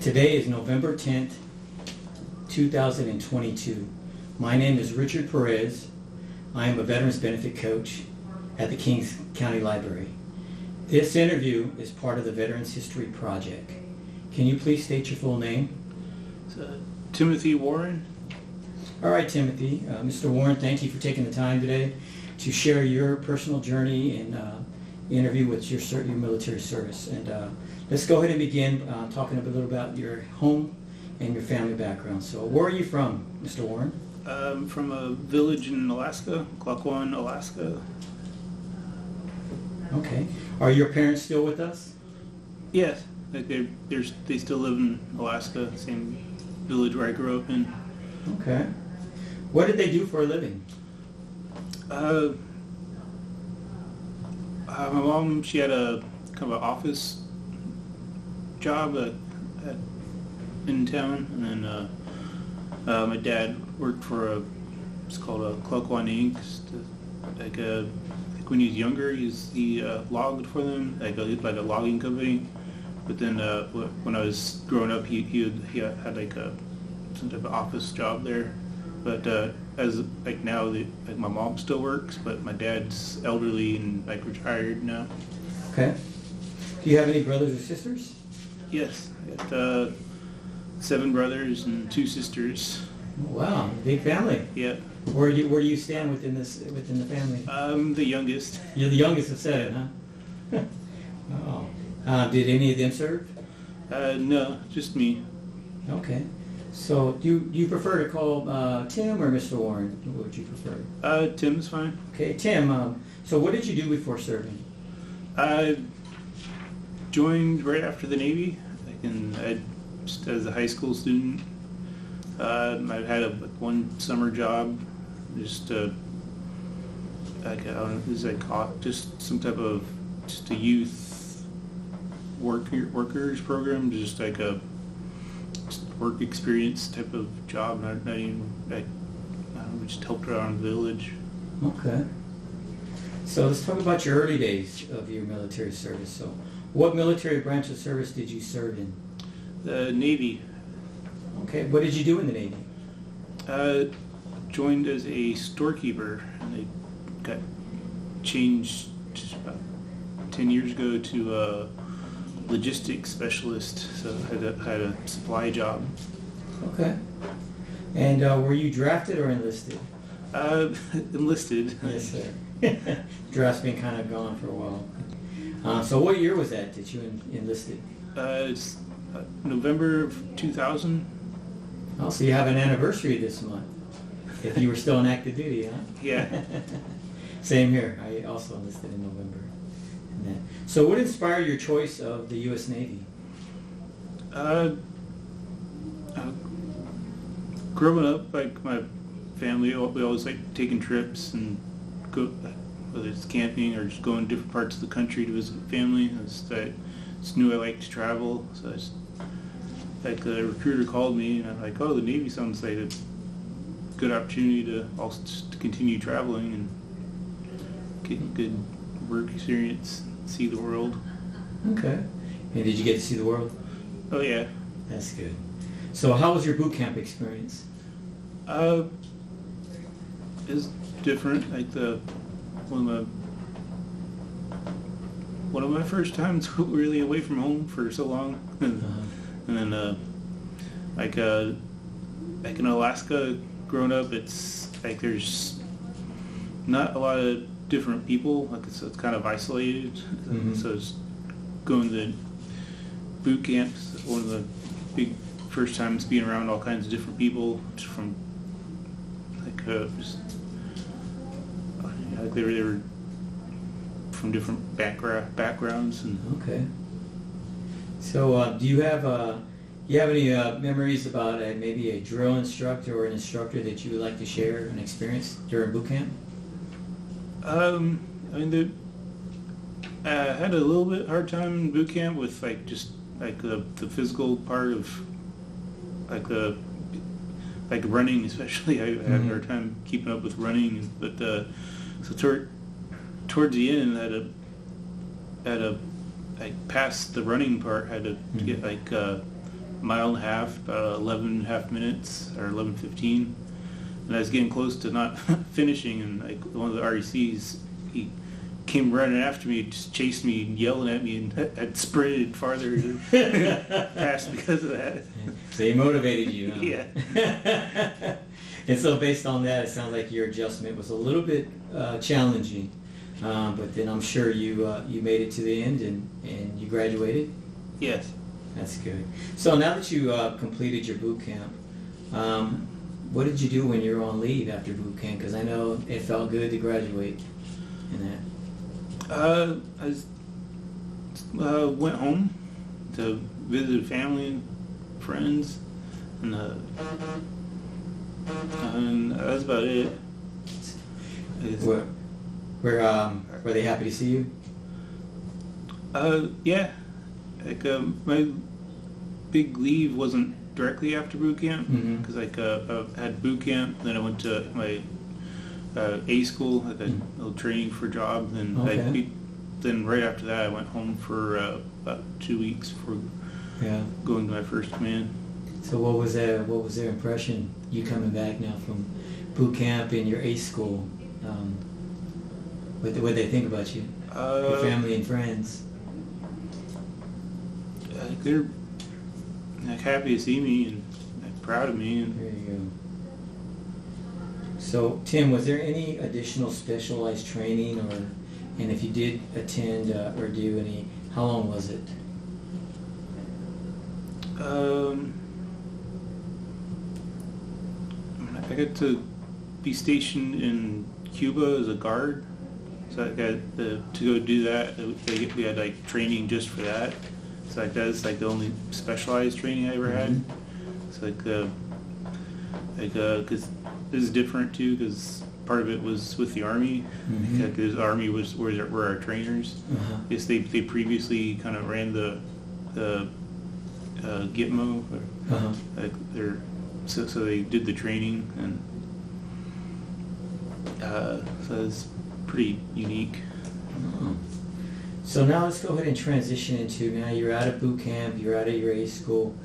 Today is November 10th, 2022. My name is Richard Perez. I am a Veterans Benefit Coach at the Kings County Library. This interview is part of the Veterans History Project. Can you please state your full name? Timothy Warren. All right, Timothy. Mr. Warren, thank you for taking the time today to share your personal journey and interview with your military service. And let's go ahead and begin talking a little about your home and your family background. So where are you from, Mr. Warren? From a village in Alaska, Klukwan, Alaska. Okay. Are your parents still with us? Yes, like they still live in Alaska, same village where I grew up in. Okay. What did they do for a living? My mom, she had a kind of an office job in town, and then my dad worked for it's called a Klukwan Inc. Like when he was younger, he logged for them, like a logging company. But then when I was growing up, he had like some type of office job there. But as like now, my mom still works, but my dad's elderly and like retired now. Okay. Do you have any brothers or sisters? Yes, I got 7 brothers and 2 sisters. Oh, wow, big family. Yeah. Where do you stand within the family? I'm the youngest. You're the youngest of 7, huh? Oh. Did any of them serve? No, just me. Okay. So do you prefer to call Tim or Mr. Warren? What would you prefer? Tim's fine. Okay, Tim. So what did you do before serving? I joined right after the Navy, just as a high school student. I had one summer job, just I don't know, it was like just some type of just a youth workers program, just like a work experience type of job. Not even I don't know, we just helped around the village. Okay. So let's talk about your early days of your military service. So what military branch of service did you serve in? The Navy. Okay. What did you do in the Navy? Joined as a storekeeper, and I got changed just about 10 years ago to a logistics specialist. So I had a supply job. Okay. And were you drafted or enlisted? Enlisted. Yes, sir. Draft's been kind of gone for a while. So what year was that you enlisted? It's November of 2000. Oh, so you have an anniversary this month. If you were still on active duty, huh? Yeah. Same here. I also enlisted in November. So what inspired your choice of the U.S. Navy? Growing up, like my family, we always like taking trips and go, whether it's camping or just going to different parts of the country to visit family. I just knew I liked to travel, so the recruiter called me, and I'm like, oh, the Navy sounds like a good opportunity to also to continue traveling and get good work experience, see the world. Okay. And did you get to see the world? Oh yeah. That's good. So how was your boot camp experience? It's different. Like one of my first times really away from home for so long, and then like in Alaska, growing up, it's like there's not a lot of different people. Like it's kind of isolated. Mm-hmm. So it's going to boot camps. One of the big first times being around all kinds of different people, just from they were from different backgrounds. And okay. So do you have any memories about maybe a drill instructor or an instructor that you would like to share an experience during boot camp? I mean, I had a little bit hard time in boot camp with the physical part of running, especially. I had a hard time keeping up with running, but so towards the end, I had to past the running part. I had to get mile and a half, about 11 and a half minutes, or 11:15. And I was getting close to not finishing, and like one of the RECs, he came running after me, just chased me, and yelling at me, and had sprinted farther past because of that. So he motivated you, huh? Yeah. And so based on that, it sounds like your adjustment was a little bit challenging, but then I'm sure you made it to the end and you graduated. Yes. That's good. So now that you completed your boot camp, what did you do when you were on leave after boot camp? Because I know it felt good to graduate in that. I went home to visit family and friends, and that was about it. Were they happy to see you? Yeah. Like my big leave wasn't directly after boot camp, because I had boot camp, then I went to my A school, I had a little training for jobs, and Okay. then right after that I went home for about 2 weeks before going to my first command. So what was their impression, you coming back now from boot camp in your A school? What did they think about you? Your family and friends? They're like happy to see me and like, proud of me. There you go. So Tim, was there any additional specialized training, and if you did attend or do any, how long was it? I got to be stationed in Cuba as a guard, so I got to go do that. We had like training just for that. So like that's like the only specialized training I ever had. It's because this is different too, because part of it was with the Army, because the Army were our trainers. Yes, they previously kind of ran the Gitmo. Like so they did the training, and so it's pretty unique. So now let's go ahead and transition into, now you're out of boot camp, you're out of your A school,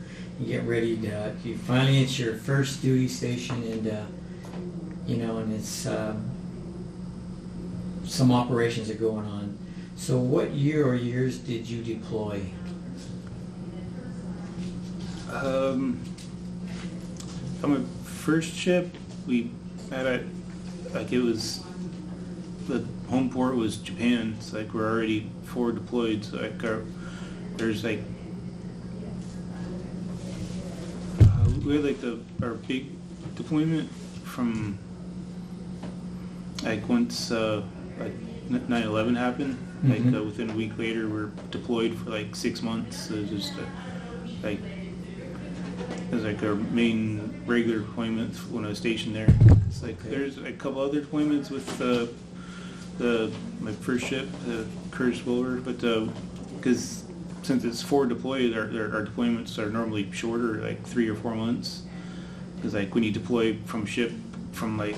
you get ready to, you finally it's your first duty station, and and it's some operations are going on. So what year or years did you deploy? On my first ship, we had it was, the home port was Japan. It's like we're already forward deployed, so like there's like we had like our big deployment from like once like 9/11 happened. Like within a week later, we're deployed for like 6 months. So it was just like it was like our main regular deployments when I was stationed there. It's like there's a couple other deployments with my first ship, the Curtis Wilbur, but because since it's forward deployed, our deployments are normally shorter, like 3 or 4 months. Because like when you deploy from ship from like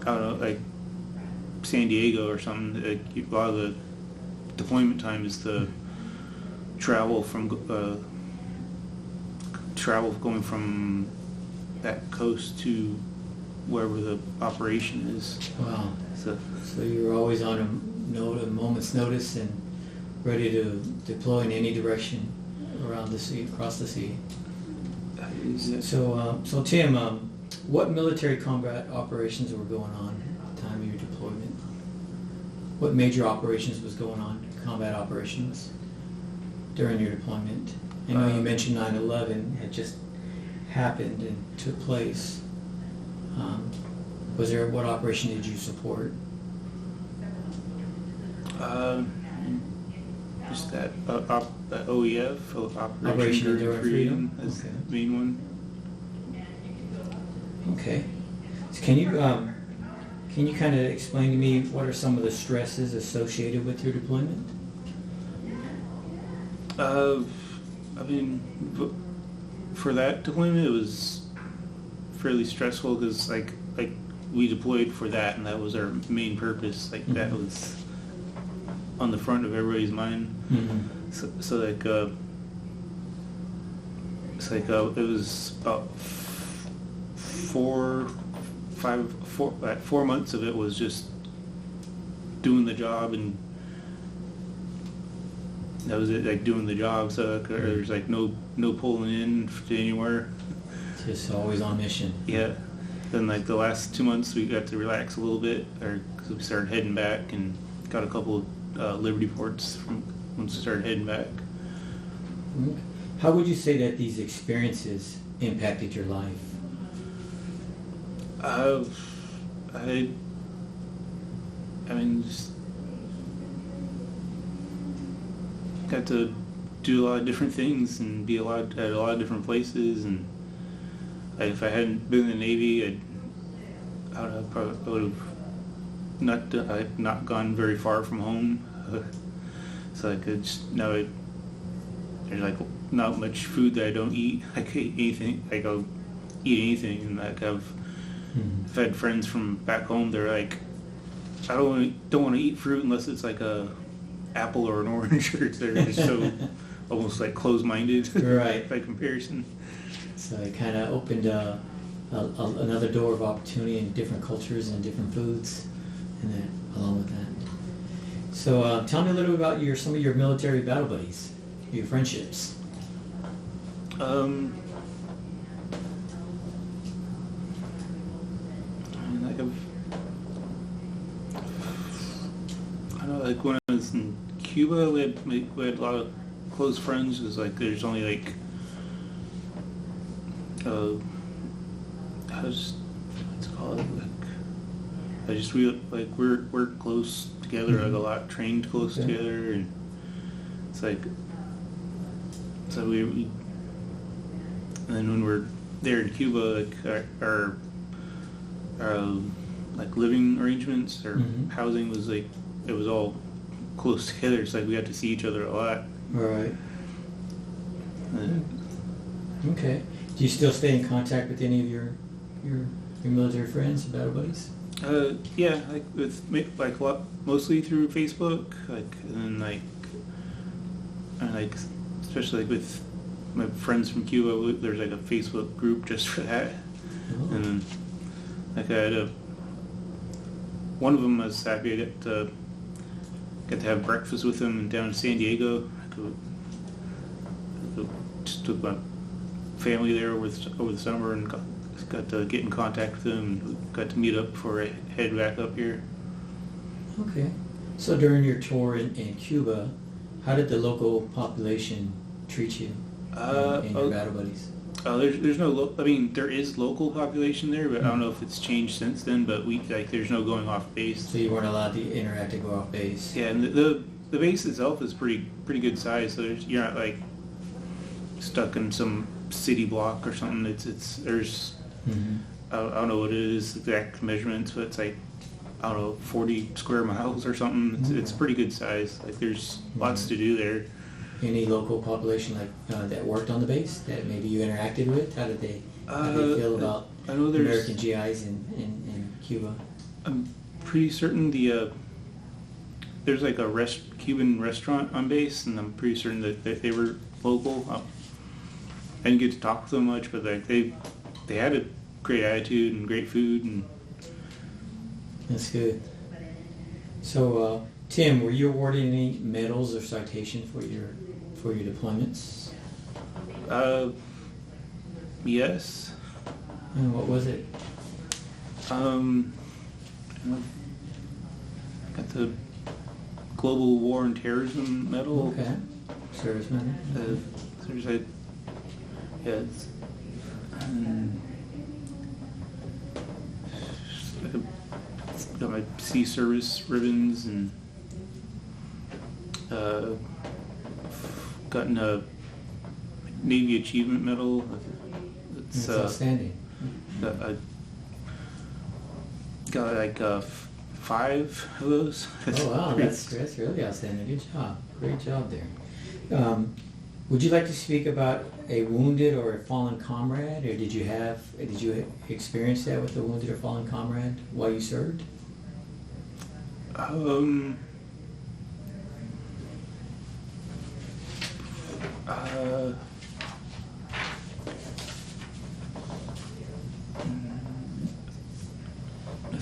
I don't know, like San Diego or something, like, a lot of the deployment time is the travel going from that coast to wherever the operation is. Wow. So you were always on a moment's notice and ready to deploy in any direction around the sea, across the sea. So Tim, what military combat operations were going on at the time of your deployment? What major operations was going on, combat operations, during your deployment? I know you mentioned 9/11 had just happened and took place. What operation did you support? Just that OEF, Operation Enduring Freedom, is the main one. Okay. So can you kind of explain to me what are some of the stresses associated with your deployment? I mean, for that deployment, it was fairly stressful because like we deployed for that, and that was our main purpose. Like that was on the front of everybody's mind. So like it's like it was about 4 months of it was just doing the job, and that was it, like doing the job. So there's like no pulling in to anywhere. Just always on mission. Yeah. Then like the last 2 months we got to relax a little bit, because we started heading back and got a couple of Liberty ports from once we started heading back. Okay. How would you say that these experiences impacted your life? I mean, just got to do a lot of different things and be at a lot of different places. And like, if I hadn't been in the Navy, I would have probably not gone very far from home. So I could just there's like not much food that I don't eat. I could eat anything. Like I'll eat anything, and like I've had friends from back home. They're like, I don't want to eat fruit unless it's like a apple or an orange. Or they're just so almost like closed-minded, Right. by comparison. So it kind of opened another door of opportunity in different cultures and different foods, and then along with that. So tell me a little about some of your military battle buddies, your friendships. I mean, like I know, like when I was in Cuba, we had a lot of close friends. It was like there's only like what's it called? Like we're close together, like a lot, trained close together, and it's like so we and then when we're there in Cuba, like our like living arrangements or housing was like it was all close together. It's like we got to see each other a lot. Right. And, Okay. Do you still stay in contact with any of your military friends, battle buddies? yeah, like with like a lot, mostly through Facebook, like and then like especially like with my friends from Cuba, there's like a Facebook group just for that. Oh. And then like I had one of them I was happy I got to have breakfast with them down in San Diego. Just took my family there over the summer and got to get in contact with them and got to meet up before I head back up here. Okay. So during your tour in Cuba, how did the local population treat you and your battle buddies? There's no I mean there is local population there, but I don't know if it's changed since then. But there's no going off base. So you weren't allowed to interact to go off base. Yeah, and the base itself is pretty good size. So you're not like stuck in some city block or something. It's there's I don't know what it is, exact measurements, but it's like I don't know 40 square miles or something. It's pretty good size. Like there's lots to do there. Any local population that worked on the base that maybe you interacted with? How did they feel about I know there's American GIs in Cuba? I'm pretty certain there's like a Cuban restaurant on base, and I'm pretty certain that they were local. I didn't get to talk with them much, but like they had a great attitude and great food, and That's good. So Tim, were you awarded any medals or citation for your deployments? Yes. And what was it? Got the Global War and Terrorism Medal. Okay. Service medal. There's a got my sea service ribbons and gotten a Navy Achievement Medal. That's outstanding. I got like 5 of those. Oh wow, that's really outstanding. Good job. Great job there. Would you like to speak about a wounded or a fallen comrade, or did you experience that with a wounded or fallen comrade while you served?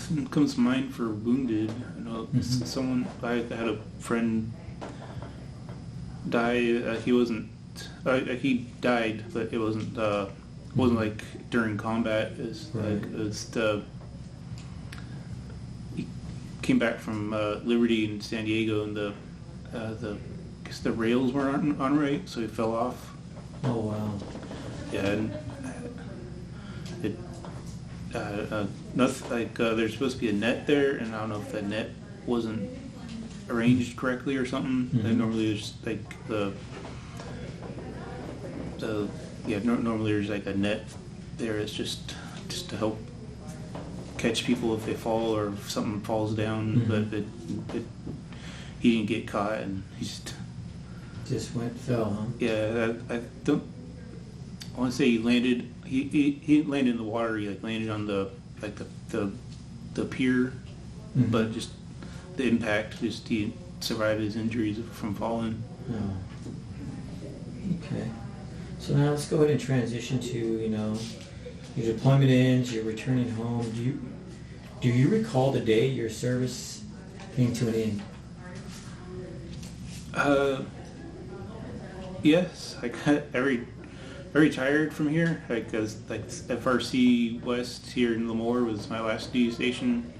Nothing comes to mind for wounded. I know someone. I had a friend die. He wasn't. He died, but it wasn't. Wasn't like during combat. It's Right. like it's the. He came back from Liberty in San Diego, and the I guess the rails weren't on right, so he fell off. Oh, wow. Yeah, and it. Nothing like there's supposed to be a net there, and I don't know if that net wasn't arranged correctly or something. And normally there's like normally there's like a net there. It's just to help catch people if they fall or if something falls down. But he didn't get caught, and he Just fell, huh? yeah. I don't. I want to say he landed. He didn't land in the water. He like landed on the pier, but just the impact. Just he survived his injuries from falling. Oh. Okay. So now let's go ahead and transition to your deployment ends. You're returning home. Do you recall the day your service came to an end? Yes. I retired from here. Like FRC West here in Lemoore was my last duty station.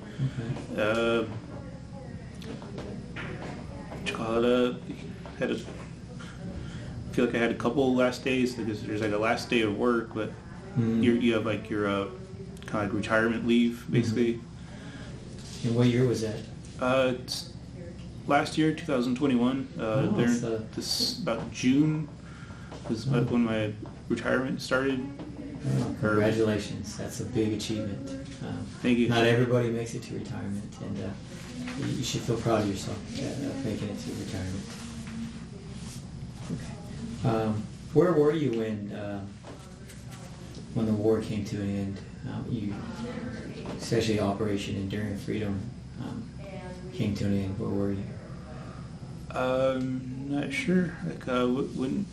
Okay. What you call it? I feel like I had a couple last days because there's like a last day of work, but you have like your kind of like retirement leave basically. And what year was that? It's last year, 2021. This about June was about when my retirement started. Oh, congratulations. That's a big achievement. Thank you. Not everybody makes it to retirement, and you should feel proud of yourself making it to retirement. Okay. Where were you when the war came to an end? Especially Operation Enduring Freedom came to an end. Where were you? Not sure. Like when.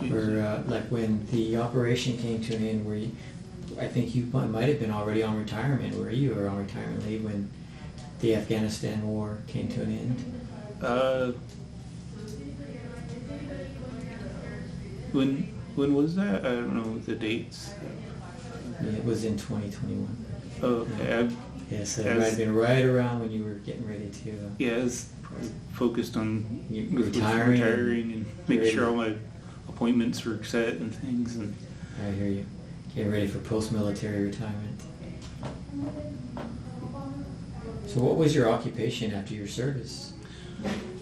Like when the operation came to an end, were you? I think you might have been already on retirement. Were you or on retirement leave when the Afghanistan war came to an end? When was that? I don't know the dates. Yeah, it was in 2021. Oh, okay. Yeah, so it might have been right around when you were getting ready to. Yeah, I was focused on retiring and making sure all my appointments were set and things. And I hear you. Getting ready for post-military retirement. So what was your occupation after your service?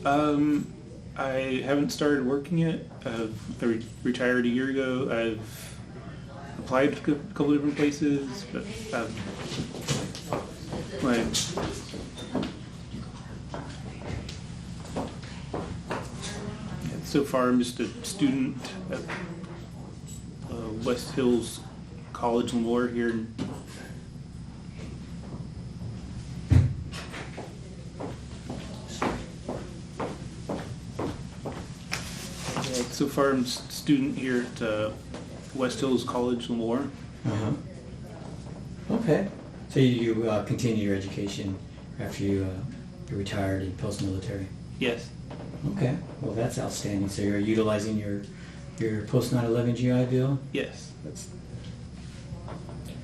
I haven't started working yet. I retired a year ago. I've applied to a couple different places, but so far I'm just a student at West Hills College Lemoore here. So far I'm a student here at West Hills College Lemoore. Uh-huh. Okay. So you continue your education after you retired in post-military? Yes. Okay. Well, that's outstanding. So you're utilizing your post 9/11 GI Bill? Yes.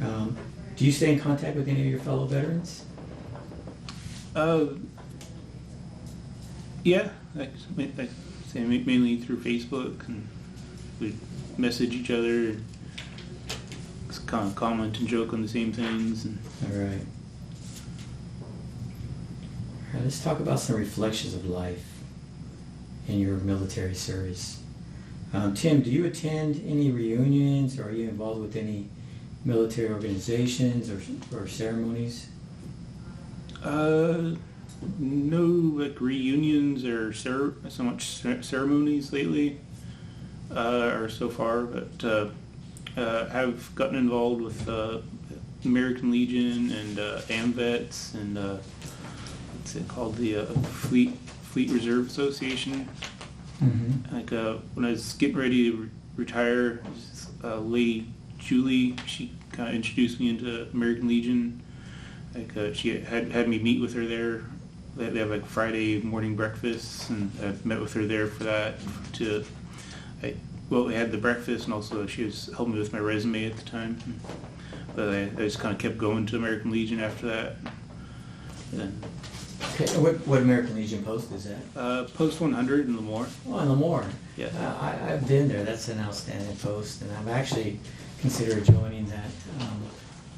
Do you stay in contact with any of your fellow veterans? Yeah. Mainly through Facebook, and we message each other, and kind of comment and joke on the same things. And All right. Let's talk about some reflections of life in your military service. Tim, do you attend any reunions, or are you involved with any military organizations or ceremonies? No, like reunions or so much ceremonies lately, or so far, but have gotten involved with American Legion and AMVETS and what's it called, the Fleet Reserve Association. Mm-hmm. Like when I was getting ready to retire, Lady Julie, she kind of introduced me into American Legion. Like she had me meet with her there. They have like Friday morning breakfasts, and I met with her there for that. We had the breakfast, and also she was helping me with my resume at the time. But I just kind of kept going to American Legion after that. And, Okay, what American Legion post is that? Post 100 in Lemoore. Oh, in Lemoore. Yeah. I've been there. That's an outstanding post, and I've actually considered joining that.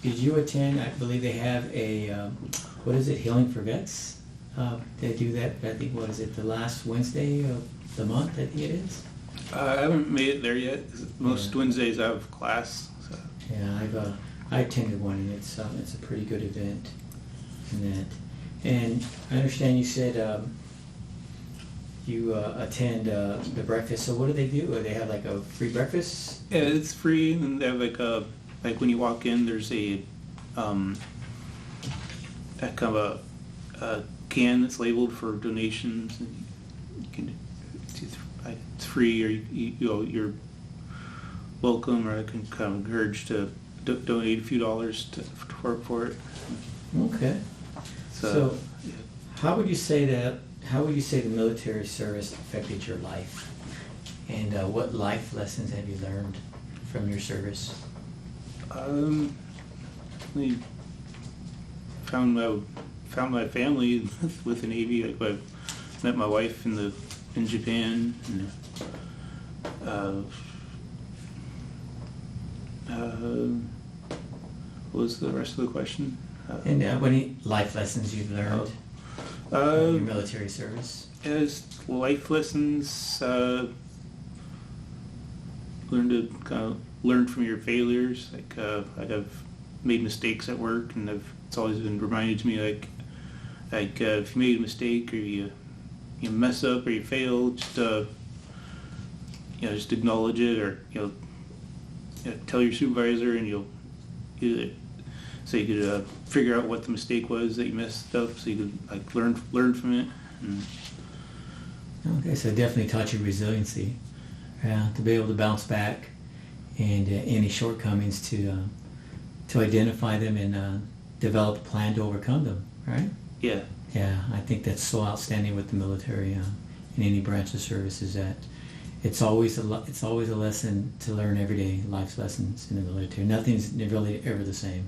Did you attend? I believe they have a, what is it, Healing for Vets? They do that, I think, what is it, the last Wednesday of the month, I think it is? I haven't made it there yet. Most Yeah. Wednesdays I have class. So. Yeah, I attended one, and it's a pretty good event in that. And I understand you said you attend the breakfast. So what do they do? They have like a free breakfast? Yeah, it's free, and they have like when you walk in, there's a kind of a can that's labeled for donations, and you can, it's free, or you're welcome, or I can kind of encourage to donate a few dollars for it. Okay. So, how would you say the military service affected your life, and what life lessons have you learned from your service? We found my family with the Navy. Like I met my wife in Japan. And, what was the rest of the question? And what any life lessons you've learned from your military service? As life lessons, learn from your failures. Like I've made mistakes at work, and it's always been reminded to me like if you made a mistake, or you mess up, or you fail, just acknowledge it, or tell your supervisor, and you'll so you could figure out what the mistake was that you messed up, so you could like learn from it. And Okay, so it definitely taught you resiliency, to be able to bounce back, and any shortcomings to identify them and develop a plan to overcome them, right? yeah, Yeah, I think that's so outstanding with the military in any branch of service, is that it's always a lesson to learn every day, life's lessons in the military. Nothing's really ever the same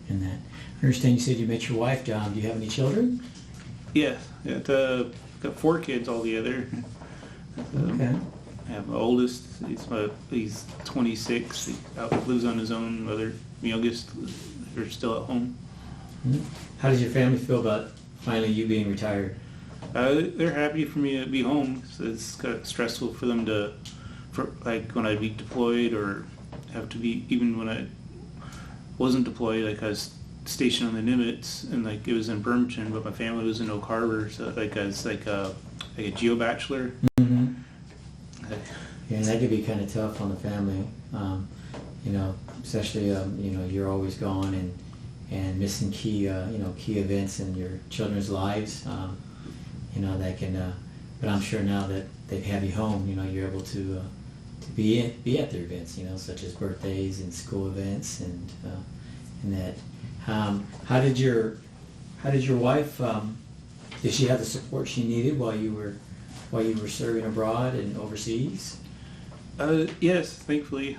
in that. I understand you said you met your wife, John. Do you have any children? yeah. Got 4 kids altogether. Okay. I have my oldest. He's 26. He lives on his own. My youngest are still at home. Mhm. How does your family feel about finally you being retired? They're happy for me to be home. So it's kind of stressful for them for like when I'd be deployed, or have to be, even when I wasn't deployed. Like I was stationed on the Nimitz, and like it was in Bremerton, but my family was in Oak Harbor. So like I was like a geo bachelor. Mm-hmm. Yeah, and that could be kind of tough on the family, especially you're always gone and missing key events in your children's lives. That can. But I'm sure now that they have you home, you're able to be at their events, such as birthdays and school events, and that. How did your wife? Did she have the support she needed while you were serving abroad and overseas? Yes, thankfully.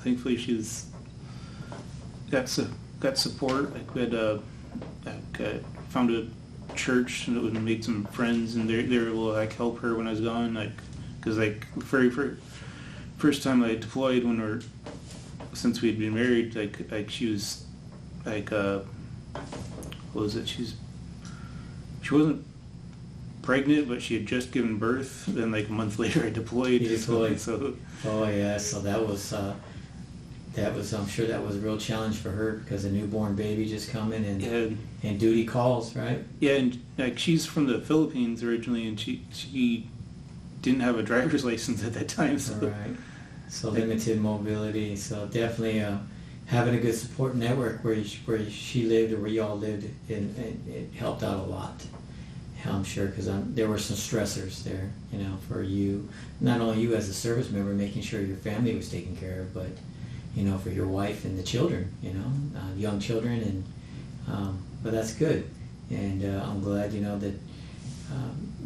Thankfully she's got support. Like we had found a church and made some friends, and they were able to like help her when I was gone. Like, because like the very first time I deployed, since we had been married, like she was like what was it? She wasn't pregnant, but she had just given birth. Then like a month later, I deployed. You deployed. So. Oh yeah, so that was I'm sure that was a real challenge for her, because a newborn baby just coming and duty calls, right? Yeah, and like she's from the Philippines originally, and she didn't have a driver's license at that time. So. Right. So limited mobility. So definitely having a good support network where she lived, or where you all lived, it helped out a lot. I'm sure, because there were some stressors there, for you, not only you as a service member, making sure your family was taken care of, but for your wife and the children, young children, But that's good, and I'm glad that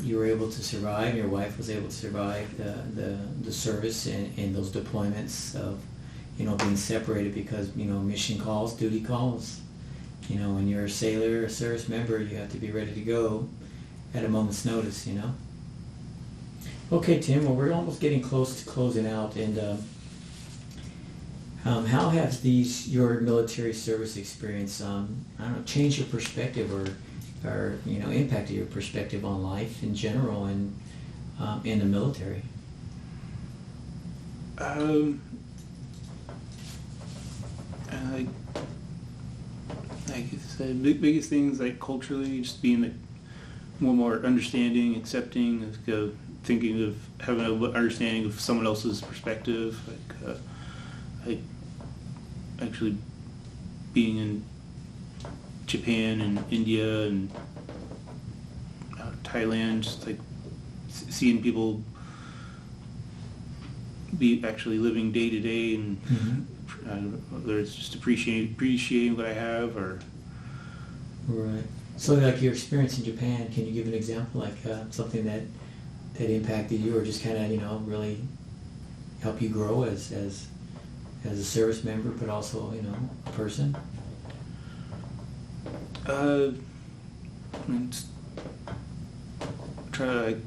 you were able to survive. Your wife was able to survive the service and those deployments of being separated because mission calls, duty calls. When you're a sailor, a service member, you have to be ready to go at a moment's notice. Okay, Tim. Well, we're almost getting close to closing out, and how has your military service experience, changed your perspective or impacted your perspective on life in general and in the military? I guess the biggest things, like culturally, just being like more understanding, accepting, thinking of having an understanding of someone else's perspective. Like actually being in Japan and India and Thailand, just like seeing people be actually living day to day, and I don't know, whether it's just appreciating what I have or. Right. So, like your experience in Japan, can you give an example, like something that impacted you, or just kind of really help you grow as a service member, but also a person? I mean, try to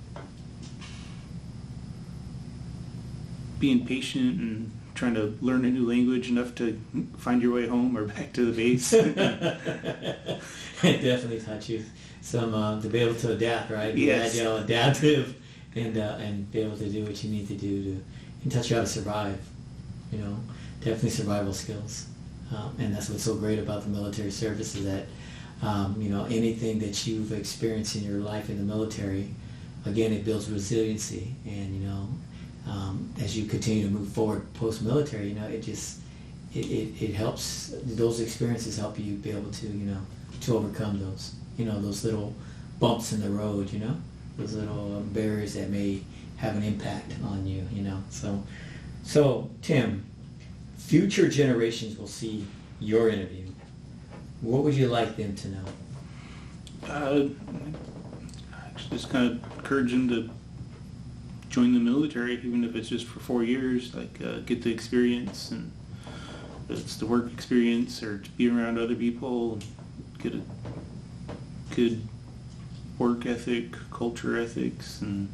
being patient and trying to learn a new language enough to find your way home or back to the base. It definitely taught you some to be able to adapt, right? Be Yes. agile, adaptive, and be able to do what you need to do and teach you how to survive. Definitely survival skills, and that's what's so great about the military service is that anything that you've experienced in your life in the military, again, it builds resiliency, and as you continue to move forward post-military, it helps. Those experiences help you be able to to overcome those little bumps in the road, those little barriers that may have an impact on you, So Tim, future generations will see your interview. What would you like them to know? Just kind of encourage them to join the military, even if it's just for 4 years. Get the experience, and if it's the work experience or to be around other people, get a good work ethic, culture ethics, and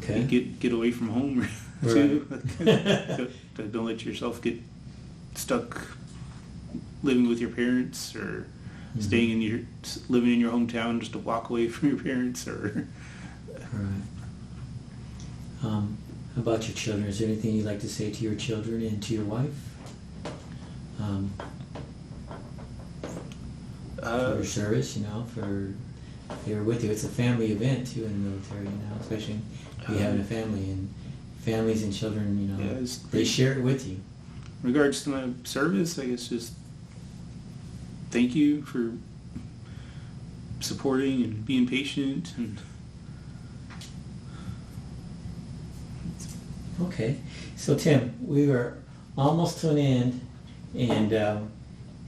Okay. get away from home too. Don't let yourself get stuck living with your parents or staying living in your hometown just to walk away from your parents or. Right. How about your children? Is there anything you'd like to say to your children and to your wife? For your service, for they were with you. It's a family event too in the military, especially if you having a family, and families and children, they share it with you. In regards to my service, I guess just thank you for supporting and being patient. And Okay, so Tim, we are almost to an end, and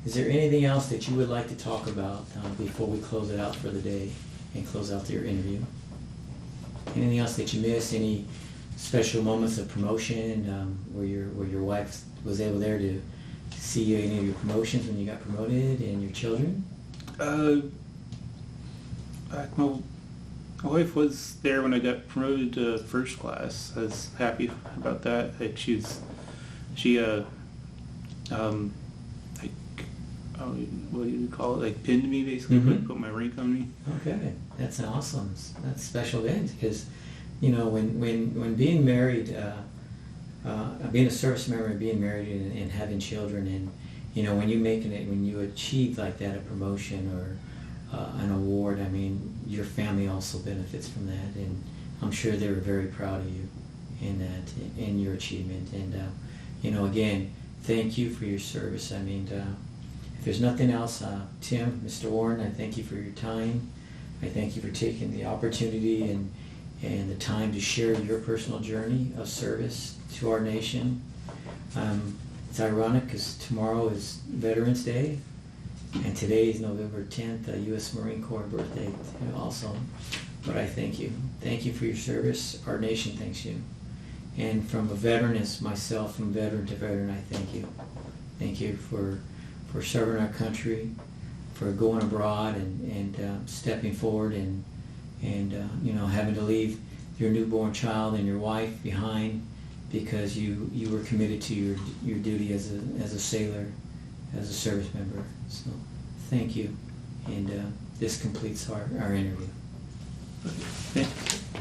is there anything else that you would like to talk about before we close it out for the day and close out your interview? Anything else that you missed? Any special moments of promotion where your wife was able there to see any of your promotions when you got promoted, and your children? My wife was there when I got promoted to first class. I was happy about that. What do you call it? Like pinned me basically, put my rank on me. Okay, that's awesome. That's a special event because, when being married, being a service member and being married and having children, and when you achieve like that, a promotion or an award, your family also benefits from that, and I'm sure they were very proud of you in your achievement. And again, thank you for your service. If there's nothing else, Tim, Mr. Warren, I thank you for your time. I thank you for taking the opportunity and the time to share your personal journey of service to our nation. It's ironic because tomorrow is Veterans Day, and today is November 10th, U.S. Marine Corps birthday also. But I thank you. Thank you for your service. Our nation thanks you. And from a veteran as myself, from veteran to veteran, I thank you. Thank you for serving our country, for going abroad and stepping forward and having to leave your newborn child and your wife behind because you were committed to your duty as a sailor, as a service member. So thank you. And this completes our interview. Thank you.